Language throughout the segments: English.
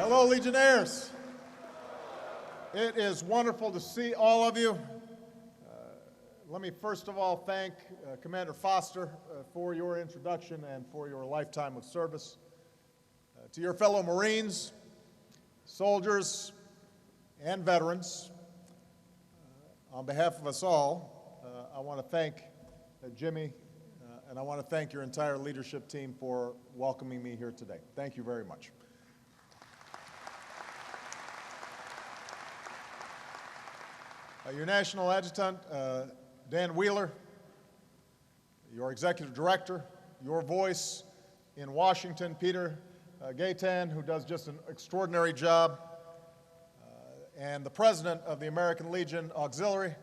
Hello, Legionnaires. It is wonderful to see all of you. Let me first of all thank Commander Foster for your introduction and for your lifetime of service. To your fellow Marines, soldiers, and veterans, on behalf of us all, I want to thank Jimmy, and I want to thank your entire leadership team for welcoming me here today. Thank you very much. Your National Adjutant, Dan Wheeler, your Executive Director, your voice in Washington, Peter Gaitan, who does just an extraordinary job, and the President of the American Legion Auxiliary,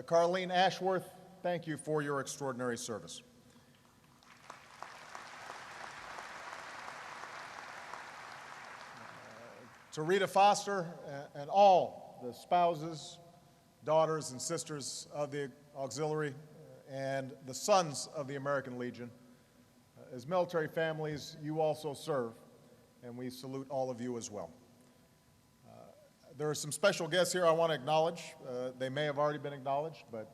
Carleen Ashworth, thank you for your extraordinary service. To Rita Foster and all the spouses, daughters and sisters of the Auxiliary and the sons of the American Legion. As military families, you also serve, and we salute all of you as well. There are some special guests here I want to acknowledge. They may have already been acknowledged, but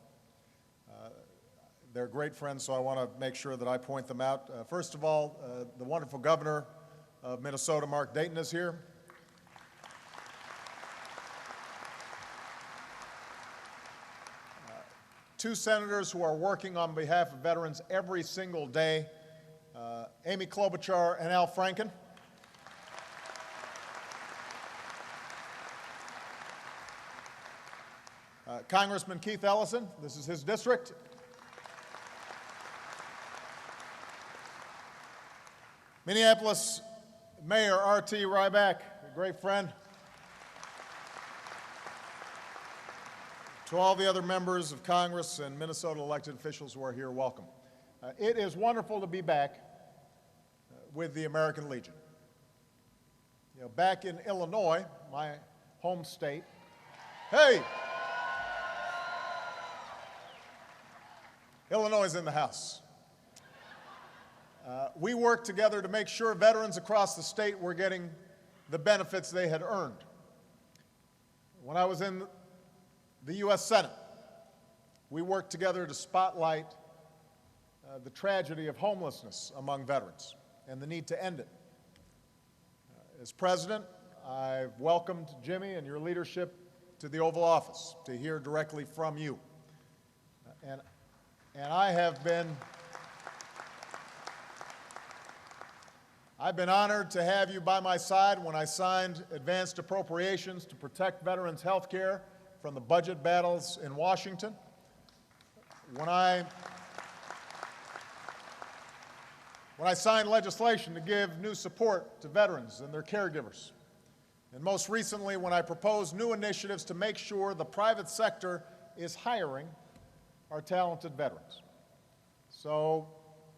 they're great friends, so I want to make sure that I point them out. First of all, the wonderful governor of Minnesota, Mark Dayton, is here. Two senators who are working on behalf of veterans every single day, Amy Klobuchar and Al Franken. Congressman Keith Ellison, this is his district. Minneapolis Mayor R.T. Rybak, a great friend. To all the other members of Congress and Minnesota elected officials who are here, welcome. It is wonderful to be back with the American Legion. You know, back in Illinois, my home state. Hey! Illinois is in the house. We worked together to make sure veterans across the state were getting the benefits they had earned. When I was in the U.S. Senate, we worked together to spotlight the tragedy of homelessness among veterans and the need to end it. As president, I've welcomed Jimmy and your leadership to the Oval Office to hear directly from you. And I've been honored to have you by my side when I signed advanced appropriations to protect veterans' health care from the budget battles in Washington. When I signed legislation to give new support to veterans and their caregivers. And most recently, when I proposed new initiatives to make sure the private sector is hiring our talented veterans. So,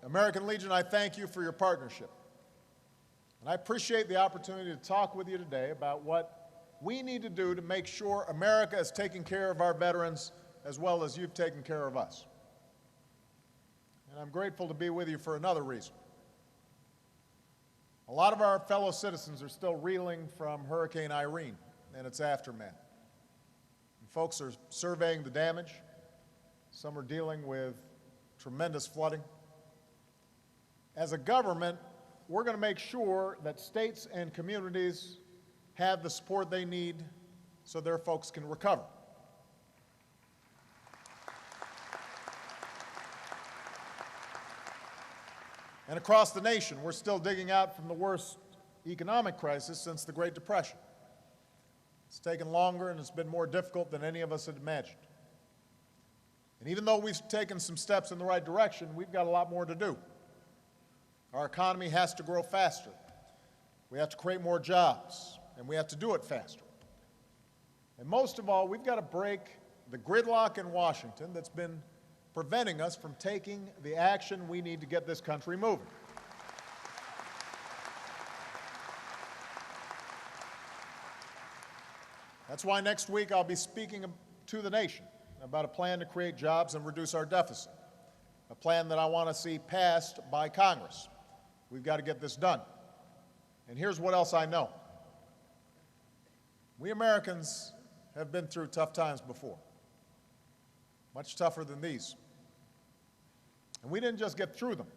American Legion, I thank you for your partnership. And I appreciate the opportunity to talk with you today about what we need to do to make sure America is taking care of our veterans as well as you've taken care of us. And I'm grateful to be with you for another reason. A lot of our fellow citizens are still reeling from Hurricane Irene and its aftermath. And folks are surveying the damage. Some are dealing with tremendous flooding. As a government, we're going to make sure that states and communities have the support they need so their folks can recover. And across the nation, we're still digging out from the worst economic crisis since the Great Depression. It's taken longer and it's been more difficult than any of us had imagined. And even though we've taken some steps in the right direction, we've got a lot more to do. Our economy has to grow faster. We have to create more jobs, and we have to do it faster. And most of all, we've got to break the gridlock in Washington that's been preventing us from taking the action we need to get this country moving. That's why next week I'll be speaking to the nation about a plan to create jobs and reduce our deficit, a plan that I want to see passed by Congress. We've got to get this done. And here's what else I know. We Americans have been through tough times before, much tougher than these. And we didn't just get through them.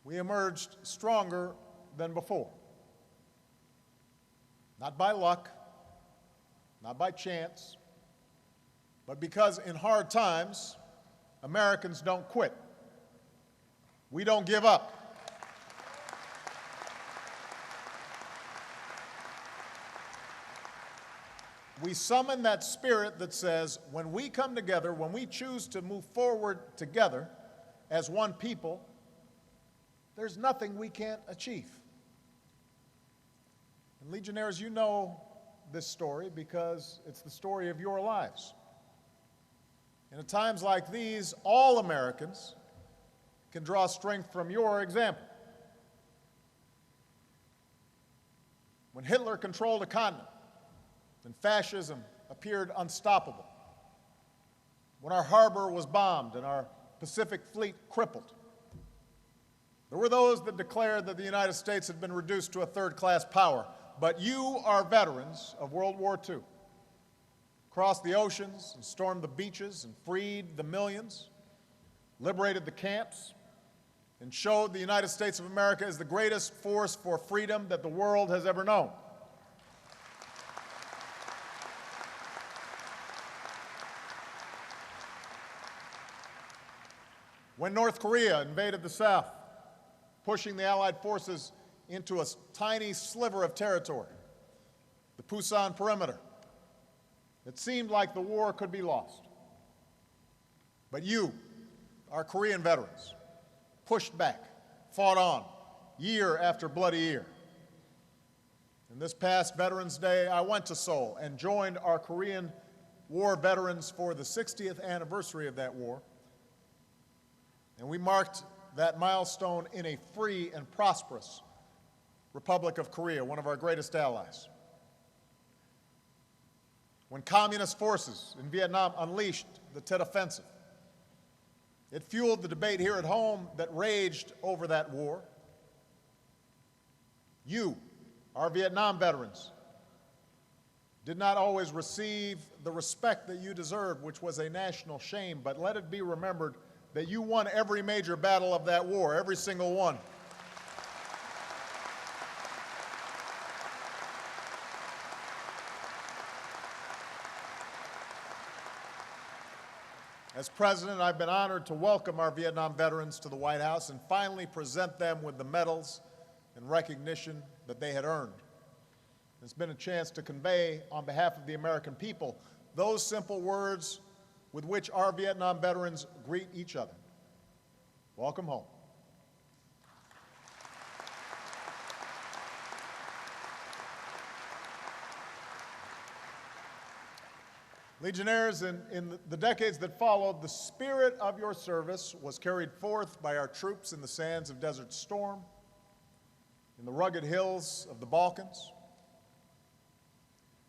We emerged stronger than before. Not by luck, not by chance, but because in hard times, Americans don't quit. We don't give up. We summon that spirit that says, when we come together, when we choose to move forward together as one people, there's nothing we can't achieve. And Legionnaires, you know this story because it's the story of your lives. And at times like these, all Americans can draw strength from your example. When Hitler controlled a continent, and fascism appeared unstoppable, when our harbor was bombed and our Pacific fleet crippled, there were those that declared that the United States had been reduced to a third-class power. But you are veterans of World War II, crossed the oceans and stormed the beaches and freed the millions, liberated the camps, and showed the United States of America as the greatest force for freedom that the world has ever known. When North Korea invaded the South, pushing the Allied forces into a tiny sliver of territory, the Pusan Perimeter, it seemed like the war could be lost. But you, our Korean veterans, pushed back, fought on, year after bloody year. And this past Veterans Day, I went to Seoul and joined our Korean War veterans for the 60th anniversary of that war. And we marked that milestone in a free and prosperous Republic of Korea, one of our greatest allies. When communist forces in Vietnam unleashed the Tet Offensive, it fueled the debate here at home that raged over that war. You, our Vietnam veterans, did not always receive the respect that you deserved, which was a national shame, but let it be remembered that you won every major battle of that war, every single one. As president, I've been honored to welcome our Vietnam veterans to the White House and finally present them with the medals and recognition that they had earned. It's been a chance to convey, on behalf of the American people, those simple words with which our Vietnam veterans greet each other. Welcome home. Legionnaires, in the decades that followed, the spirit of your service was carried forth by our troops in the sands of Desert Storm, in the rugged hills of the Balkans,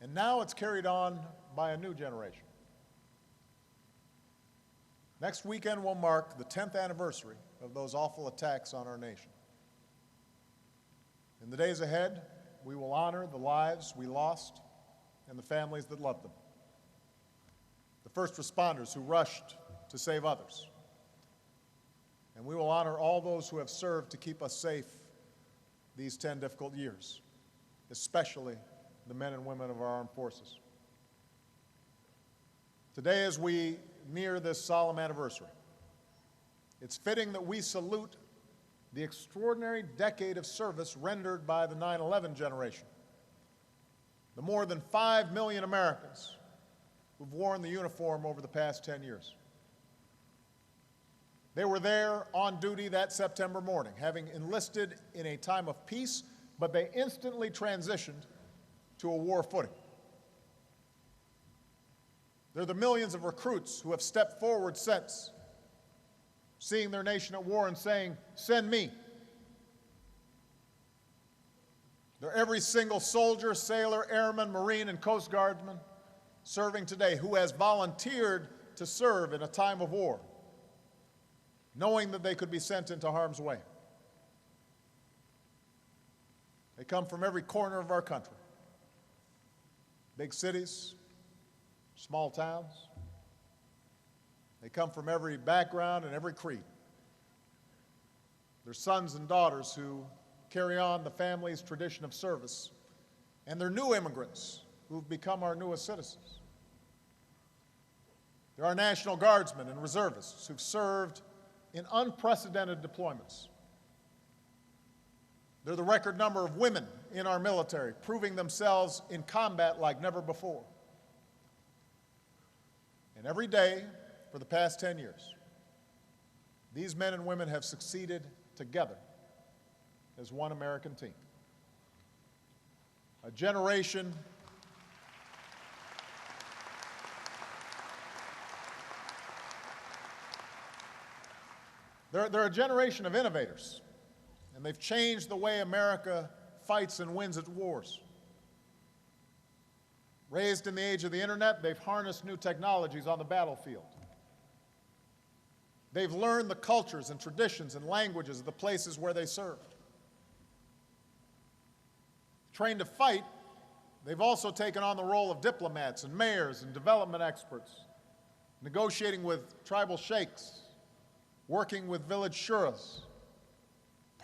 and now it's carried on by a new generation. Next weekend will mark the 10th anniversary of those awful attacks on our nation. In the days ahead, we will honor the lives we lost and the families that loved them. The first responders who rushed to save others. And we will honor all those who have served to keep us safe these 10 difficult years, especially the men and women of our armed forces. Today, as we near this solemn anniversary, it's fitting that we salute the extraordinary decade of service rendered by the 9/11 generation, the more than 5 million Americans who've worn the uniform over the past 10 years. They were there on duty that September morning, having enlisted in a time of peace, but they instantly transitioned to a war footing. They're the millions of recruits who have stepped forward since, seeing their nation at war and saying, "Send me." They're every single soldier, sailor, airman, Marine, and Coast Guardsman serving today who has volunteered to serve in a time of war, knowing that they could be sent into harm's way. They come from every corner of our country. big cities, small towns. They come from every background and every creed. They're sons and daughters who carry on the family's tradition of service, and they're new immigrants who've become our newest citizens. There are National Guardsmen and reservists who've served in unprecedented deployments. They're the record number of women in our military, proving themselves in combat like never before. And every day for the past 10 years, these men and women have succeeded together as one American team. A generation They're a generation of innovators, and they've changed the way America fights and wins its wars. Raised in the age of the internet, they've harnessed new technologies on the battlefield. They've learned the cultures and traditions and languages of the places where they served. Trained to fight, they've also taken on the role of diplomats and mayors and development experts, negotiating with tribal sheikhs, working with village shuras,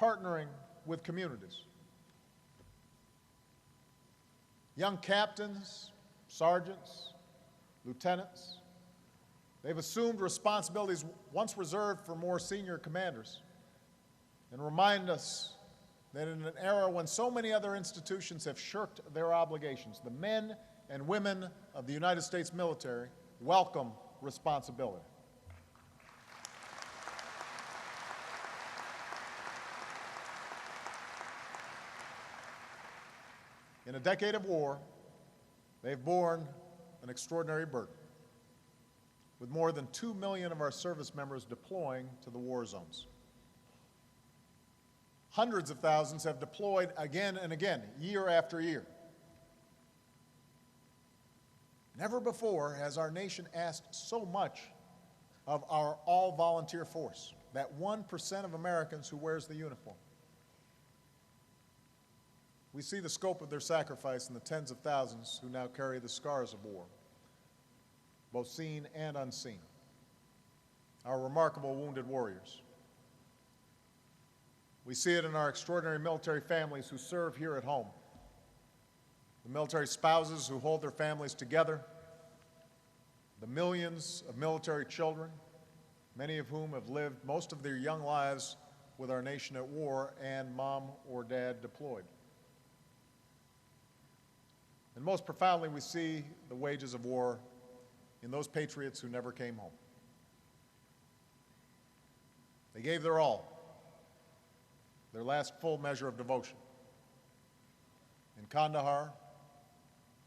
partnering with communities. Young captains, sergeants, lieutenants, they've assumed responsibilities once reserved for more senior commanders and remind us that in an era when so many other institutions have shirked their obligations, the men and women of the United States military welcome responsibility. In a decade of war, they've borne an extraordinary burden, with more than 2 million of our service members deploying to the war zones. Hundreds of thousands have deployed again and again, year after year. Never before has our nation asked so much of our all-volunteer force, that 1% of Americans who wears the uniform. We see the scope of their sacrifice in the tens of thousands who now carry the scars of war, both seen and unseen. Our remarkable wounded warriors. We see it in our extraordinary military families who serve here at home, the military spouses who hold their families together, the millions of military children, many of whom have lived most of their young lives with our nation at war and mom or dad deployed. And most profoundly, we see the wages of war in those patriots who never came home. They gave their all, their last full measure of devotion. In Kandahar,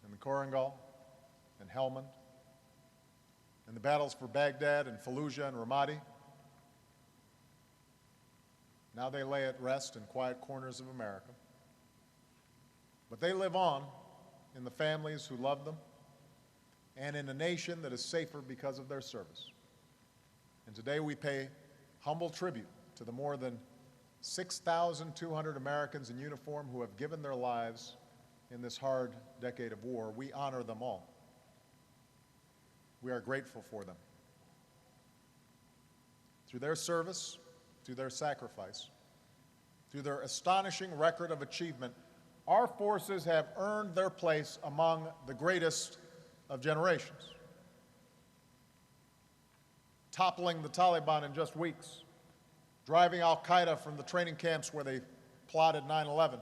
in the Korangal, in Helmand, in the battles for Baghdad and Fallujah and Ramadi. Now they lay at rest in quiet corners of America. But they live on in the families who love them, and in a nation that is safer because of their service. And today we pay humble tribute to the more than 6,200 Americans in uniform who have given their lives in this hard decade of war. We honor them all. We are grateful for them. Through their service, through their sacrifice, through their astonishing record of achievement, our forces have earned their place among the greatest of generations. Toppling the Taliban in just weeks, driving al-Qaeda from the training camps where they plotted 9/11,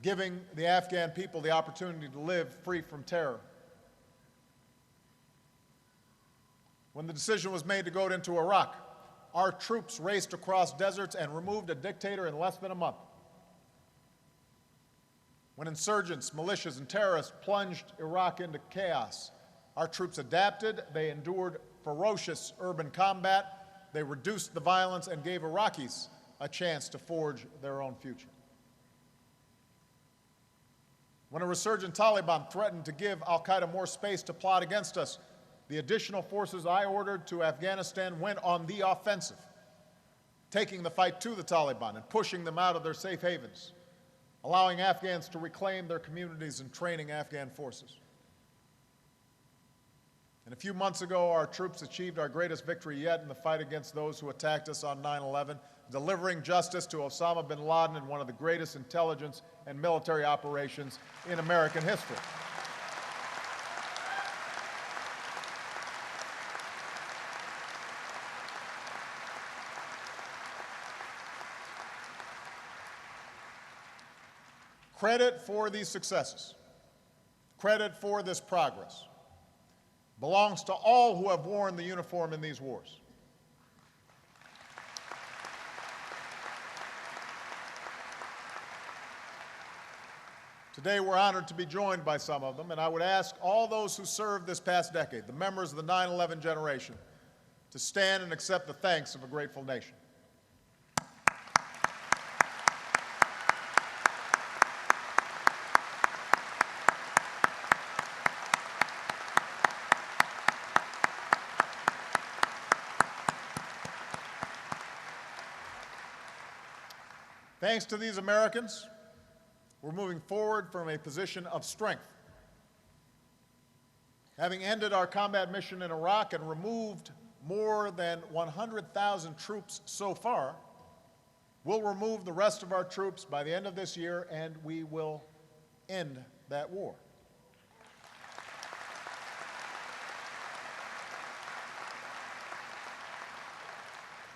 giving the Afghan people the opportunity to live free from terror. When the decision was made to go into Iraq, our troops raced across deserts and removed a dictator in less than a month. When insurgents, militias, and terrorists plunged Iraq into chaos, our troops adapted, they endured ferocious urban combat, they reduced the violence and gave Iraqis a chance to forge their own future. When a resurgent Taliban threatened to give al-Qaeda more space to plot against us, the additional forces I ordered to Afghanistan went on the offensive, taking the fight to the Taliban and pushing them out of their safe havens, allowing Afghans to reclaim their communities and training Afghan forces. And a few months ago, our troops achieved our greatest victory yet in the fight against those who attacked us on 9/11, delivering justice to Osama bin Laden in one of the greatest intelligence and military operations in American history. Credit for these successes, credit for this progress, belongs to all who have worn the uniform in these wars. Today, we're honored to be joined by some of them, and I would ask all those who served this past decade, the members of the 9/11 generation, to stand and accept the thanks of a grateful nation. Thanks to these Americans, we're moving forward from a position of strength. Having ended our combat mission in Iraq and removed more than 100,000 troops so far, we'll remove the rest of our troops by the end of this year, and we will end that war.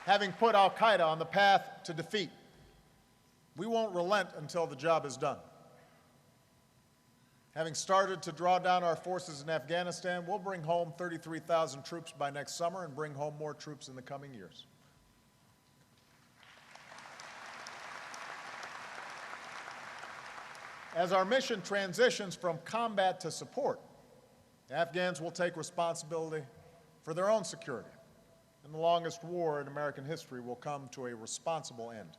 Having put al-Qaeda on the path to defeat, we won't relent until the job is done. Having started to draw down our forces in Afghanistan, we'll bring home 33,000 troops by next summer and bring home more troops in the coming years. As our mission transitions from combat to support, Afghans will take responsibility for their own security, and the longest war in American history will come to a responsible end.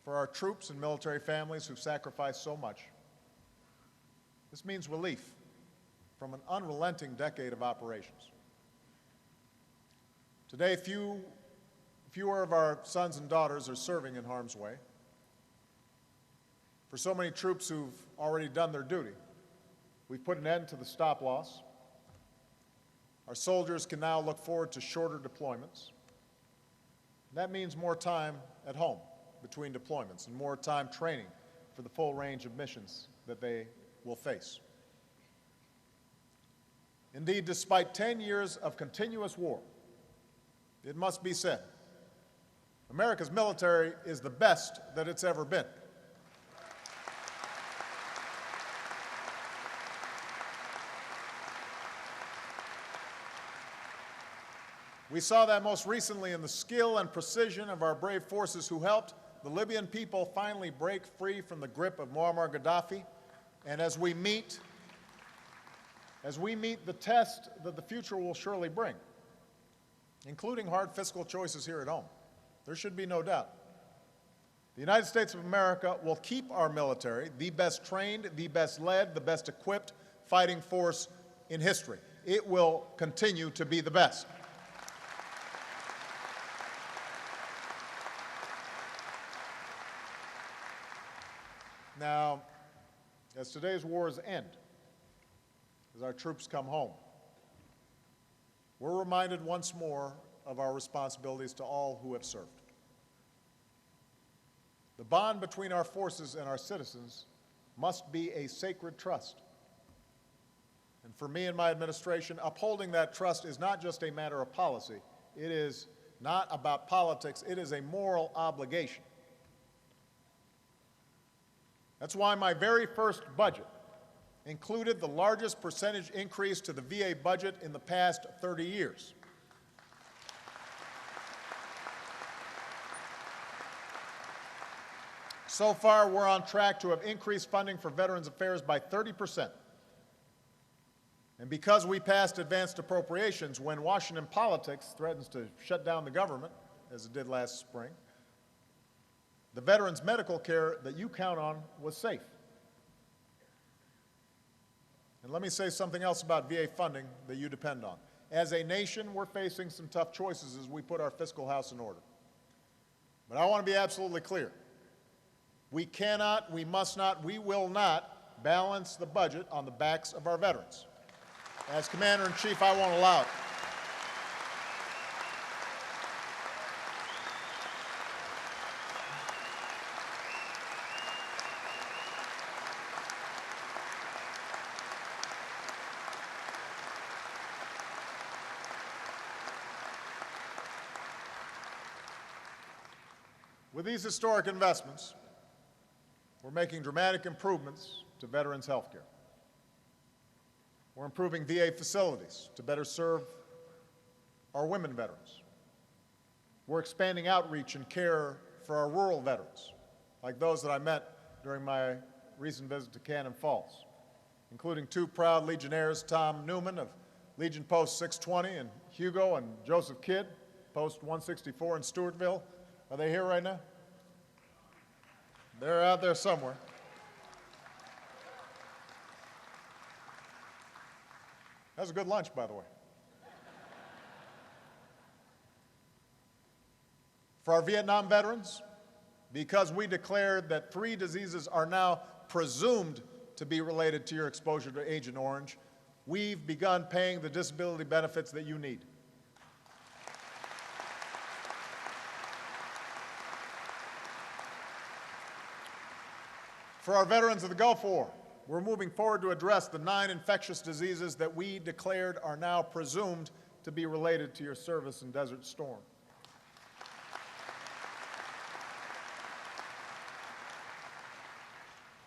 For our troops and military families who've sacrificed so much, this means relief from an unrelenting decade of operations. Today, fewer of our sons and daughters are serving in harm's way. For so many troops who've already done their duty, we've put an end to the stop-loss. Our soldiers can now look forward to shorter deployments. That means more time at home between deployments and more time training for the full range of missions that they will face. Indeed, despite 10 years of continuous war, it must be said, America's military is the best that it's ever been. We saw that most recently in the skill and precision of our brave forces who helped the Libyan people finally break free from the grip of Muammar Gaddafi. And as we meet the test that the future will surely bring, including hard fiscal choices here at home, there should be no doubt. The United States of America will keep our military the best trained, the best led, the best equipped fighting force in history. It will continue to be the best. Now, as today's wars end, as our troops come home, we're reminded once more of our responsibilities to all who have served. The bond between our forces and our citizens must be a sacred trust. And for me and my administration, upholding that trust is not just a matter of policy. It is not about politics. It is a moral obligation. That's why my very first budget included the largest percentage increase to the VA budget in the past 30 years. So far, we're on track to have increased funding for Veterans Affairs by 30%. And because we passed advanced appropriations when Washington politics threatens to shut down the government, as it did last spring, the veterans' medical care that you count on was safe. And let me say something else about VA funding that you depend on. As a nation, we're facing some tough choices as we put our fiscal house in order. But I want to be absolutely clear. We cannot, we must not, we will not balance the budget on the backs of our veterans. As Commander-in-Chief, I won't allow it. With these historic investments, we're making dramatic improvements to veterans' health care. We're improving VA facilities to better serve our women veterans. We're expanding outreach and care for our rural veterans, like those that I met during my recent visit to Cannon Falls, including two proud Legionnaires, Tom Newman of Legion Post 620 and Hugo and Joseph Kidd, Post 164 in Stewartville. Are they here right now? They're out there somewhere. That was a good lunch, by the way. For our Vietnam veterans, because we declared that 3 diseases are now presumed to be related to your exposure to Agent Orange, we've begun paying the disability benefits that you need. For our veterans of the Gulf War, we're moving forward to address the 9 infectious diseases that we declared are now presumed to be related to your service in Desert Storm.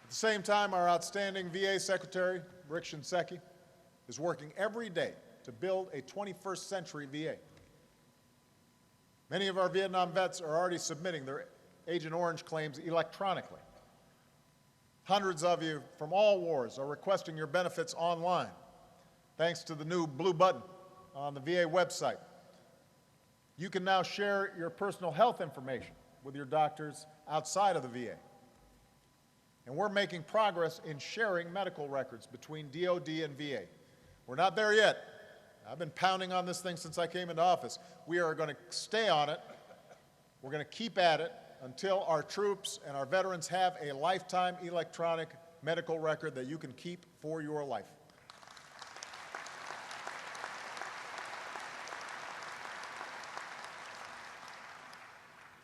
At the same time, our outstanding VA Secretary, Rick Shinseki, is working every day to build a 21st century VA. Many of our Vietnam vets are already submitting their Agent Orange claims electronically. Hundreds of you from all wars are requesting your benefits online, thanks to the new blue button on the VA website. You can now share your personal health information with your doctors outside of the VA. And we're making progress in sharing medical records between DOD and VA. We're not there yet. I've been pounding on this thing since I came into office. We are going to stay on it. We're going to keep at it until our troops and our veterans have a lifetime electronic medical record that you can keep for your life.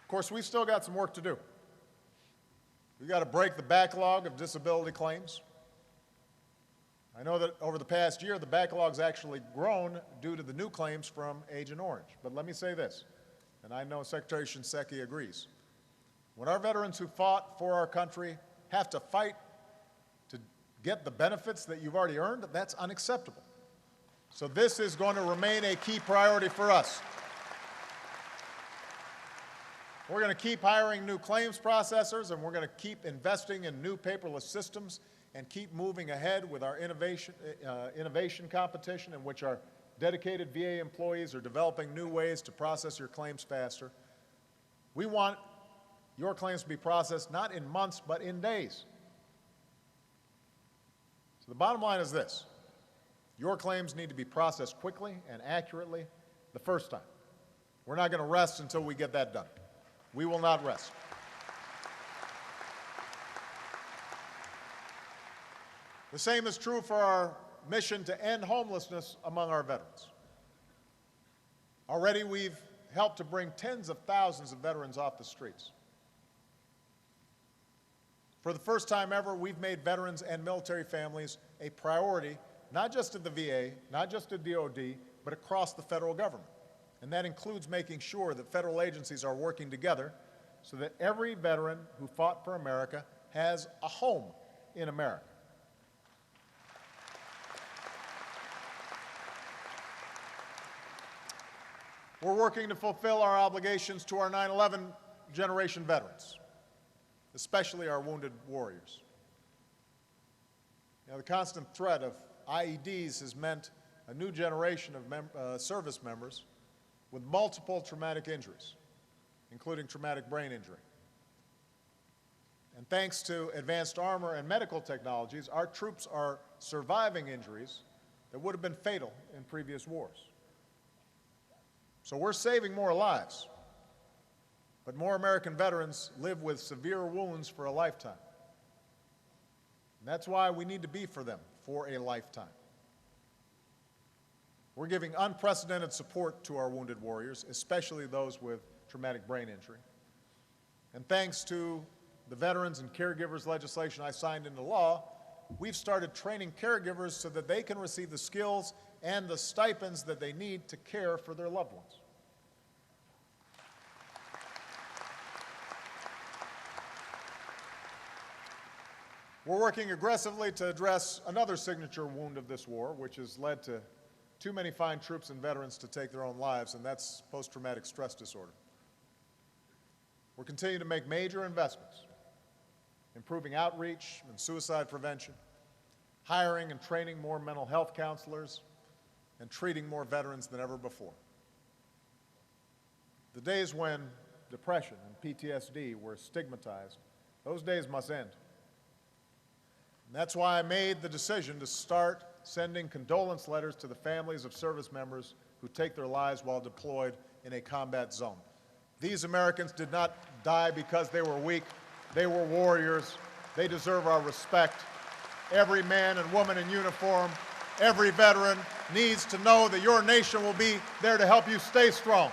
Of course, we've still got some work to do. We've got to break the backlog of disability claims. I know that over the past year, the backlog's actually grown due to the new claims from Agent Orange. But let me say this, and I know Secretary Shinseki agrees. When our veterans who fought for our country have to fight to get the benefits that you've already earned, that's unacceptable. So this is going to remain a key priority for us. We're going to keep hiring new claims processors, and we're going to keep investing in new paperless systems and keep moving ahead with our innovation competition, in which our dedicated VA employees are developing new ways to process your claims faster. We want your claims to be processed not in months, but in days. So the bottom line is this. Your claims need to be processed quickly and accurately the first time. We're not going to rest until we get that done. We will not rest. The same is true for our mission to end homelessness among our veterans. Already we've helped to bring tens of thousands of veterans off the streets. For the first time ever, we've made veterans and military families a priority, not just at the VA, not just at DOD, but across the federal government. And that includes making sure that federal agencies are working together so that every veteran who fought for America has a home in America. We're working to fulfill our obligations to our 9/11 generation veterans, especially our wounded warriors. Now, the constant threat of IEDs has meant a new generation of service members with multiple traumatic injuries, including traumatic brain injury. And thanks to advanced armor and medical technologies, our troops are surviving injuries that would have been fatal in previous wars. So we're saving more lives. but more American veterans live with severe wounds for a lifetime. And that's why we need to be for them for a lifetime. We're giving unprecedented support to our wounded warriors, especially those with traumatic brain injury. And thanks to the veterans and caregivers legislation I signed into law, we've started training caregivers so that they can receive the skills and the stipends that they need to care for their loved ones. We're working aggressively to address another signature wound of this war, which has led to too many fine troops and veterans to take their own lives, and that's post-traumatic stress disorder. We're continuing to make major investments, improving outreach and suicide prevention, hiring and training more mental health counselors, and treating more veterans than ever before. The days when depression and PTSD were stigmatized, those days must end. And that's why I made the decision to start sending condolence letters to the families of service members who take their lives while deployed in a combat zone. These Americans did not die because they were weak. They were warriors. They deserve our respect. Every man and woman in uniform, every veteran needs to know that your nation will be there to help you stay strong.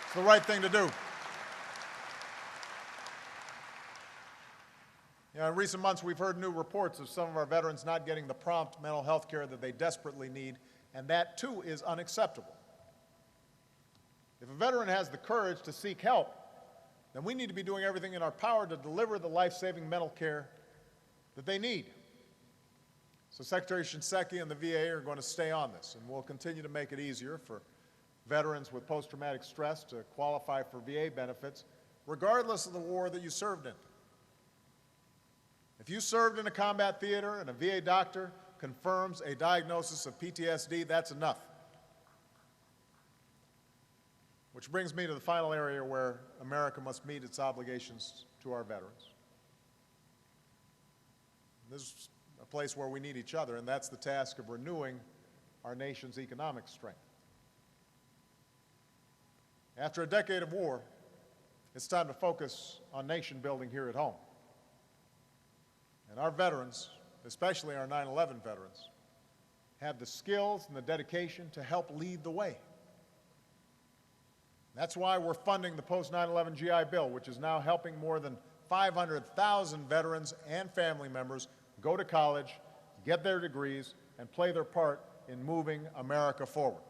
It's the right thing to do. You know, in recent months, we've heard new reports of some of our veterans not getting the prompt mental health care that they desperately need, and that, too, is unacceptable. If a veteran has the courage to seek help, then we need to be doing everything in our power to deliver the life-saving mental care that they need. So Secretary Shinseki and the VA are going to stay on this, and we'll continue to make it easier for veterans with post-traumatic stress to qualify for VA benefits, regardless of the war that you served in. If you served in a combat theater and a VA doctor confirms a diagnosis of PTSD, that's enough. Which brings me to the final area where America must meet its obligations to our veterans. This is a place where we need each other, and that's the task of renewing our nation's economic strength. After a decade of war, it's time to focus on nation building here at home. And our veterans, especially our 9/11 veterans, have the skills and the dedication to help lead the way. That's why we're funding the post-9/11 GI Bill, which is now helping more than 500,000 veterans and family members go to college, get their degrees, and play their part in moving America forward.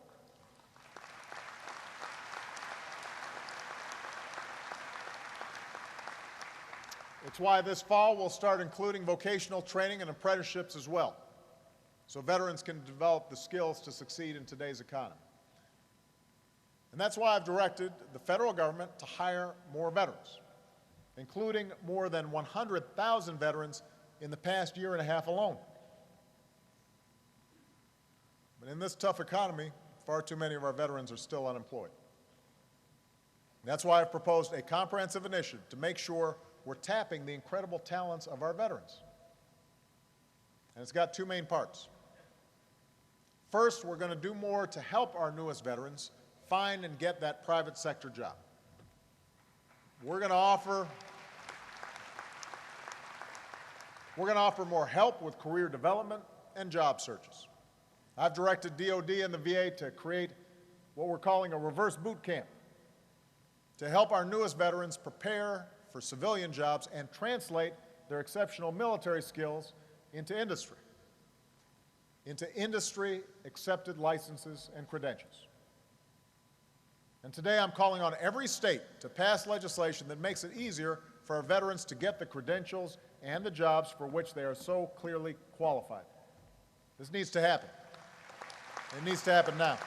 It's why this fall we'll start including vocational training and apprenticeships as well, so veterans can develop the skills to succeed in today's economy. And that's why I've directed the federal government to hire more veterans, including more than 100,000 veterans in the past year and a half alone. But in this tough economy, far too many of our veterans are still unemployed. And that's why I've proposed a comprehensive initiative to make sure we're tapping the incredible talents of our veterans. And it's got two main parts. First, we're going to do more to help our newest veterans find and get that private sector job. We're going to offer more help with career development and job searches. I've directed DOD and the VA to create what we're calling a reverse boot camp to help our newest veterans prepare for civilian jobs and translate their exceptional military skills into industry-accepted licenses and credentials. And today I'm calling on every state to pass legislation that makes it easier for our veterans to get the credentials and the jobs for which they are so clearly qualified. This needs to happen. It needs to happen now.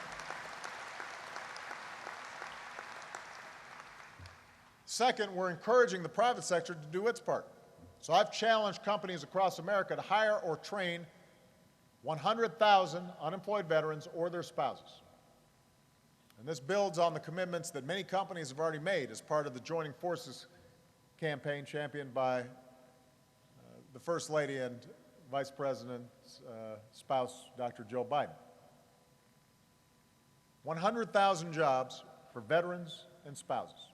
Second, we're encouraging the private sector to do its part. So I've challenged companies across America to hire or train 100,000 unemployed veterans or their spouses. And this builds on the commitments that many companies have already made as part of the Joining Forces campaign championed by the First Lady and Vice President's spouse, Dr. Joe Biden. 100,000 jobs for veterans and spouses.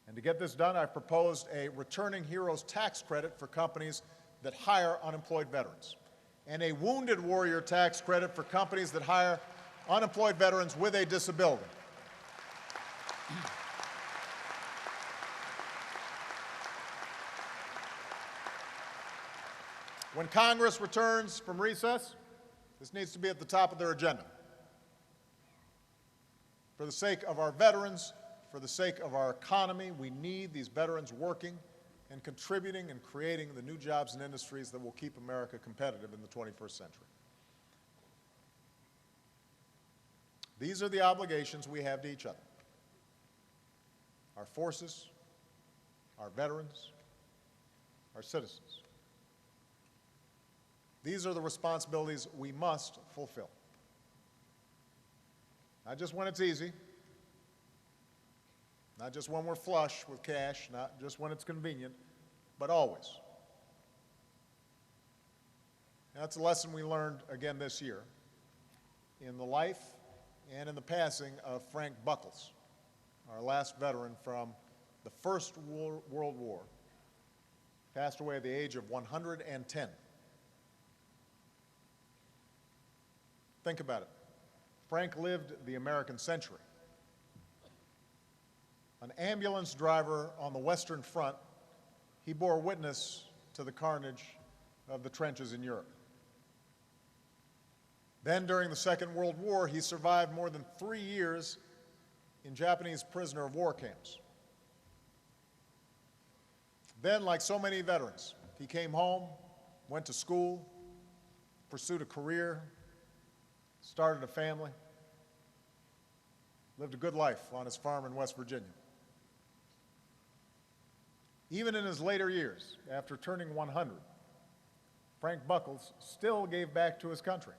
And to get this done, I've proposed a Returning Heroes tax credit for companies that hire unemployed veterans, and a Wounded Warrior tax credit for companies that hire unemployed veterans with a disability. When Congress returns from recess, this needs to be at the top of their agenda. For the sake of our veterans, for the sake of our economy, we need these veterans working and contributing and creating the new jobs and industries that will keep America competitive in the 21st century. These are the obligations we have to each other: our forces, our veterans, our citizens. These are the responsibilities we must fulfill. Not just when it's easy, not just when we're flush with cash, not just when it's convenient, but always. And that's a lesson we learned again this year in the life and in the passing of Frank Buckles, our last veteran from the First World War, passed away at the age of 110. Think about it. Frank lived the American century. An ambulance driver on the Western Front, he bore witness to the carnage of the trenches in Europe. Then, during the Second World War, he survived more than 3 years in Japanese prisoner of war camps. Then, like so many veterans, he came home, went to school, pursued a career, started a family, lived a good life on his farm in West Virginia. Even in his later years, after turning 100, Frank Buckles still gave back to his country.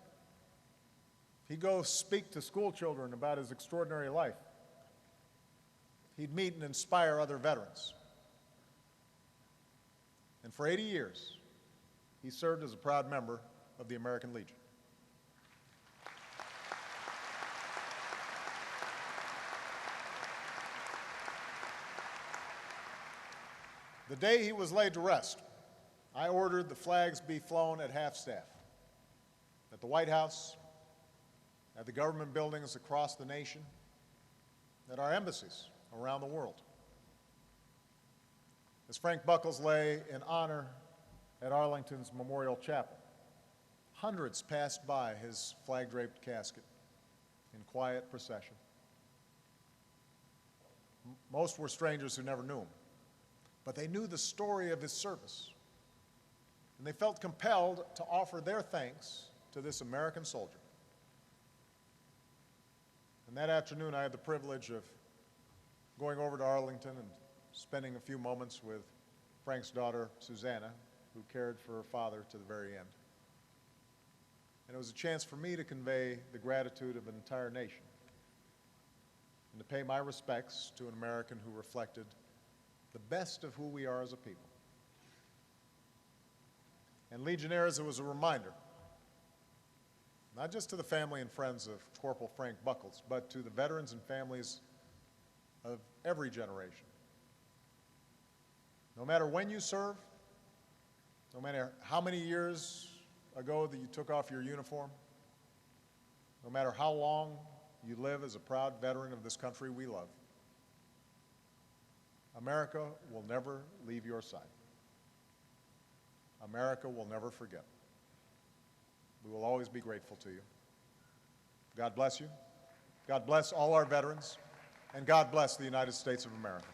He'd go speak to school children about his extraordinary life. He'd meet and inspire other veterans. And for 80 years, he served as a proud member of the American Legion. The day he was laid to rest, I ordered the flags be flown at half-staff, at the White House, at the government buildings across the nation, at our embassies around the world. As Frank Buckles lay in honor at Arlington's Memorial Chapel, hundreds passed by his flag-draped casket in quiet procession. Most were strangers who never knew him, but they knew the story of his service, and they felt compelled to offer their thanks to this American soldier. And that afternoon, I had the privilege of going over to Arlington and spending a few moments with Frank's daughter, Susanna, who cared for her father to the very end. And it was a chance for me to convey the gratitude of an entire nation and to pay my respects to an American who reflected the best of who we are as a people. And Legionnaires, it was a reminder, not just to the family and friends of Corporal Frank Buckles, but to the veterans and families of every generation. No matter when you serve, no matter how many years ago that you took off your uniform, no matter how long you live as a proud veteran of this country we love, America will never leave your side. America will never forget. We will always be grateful to you. God bless you. God bless all our veterans. And God bless the United States of America.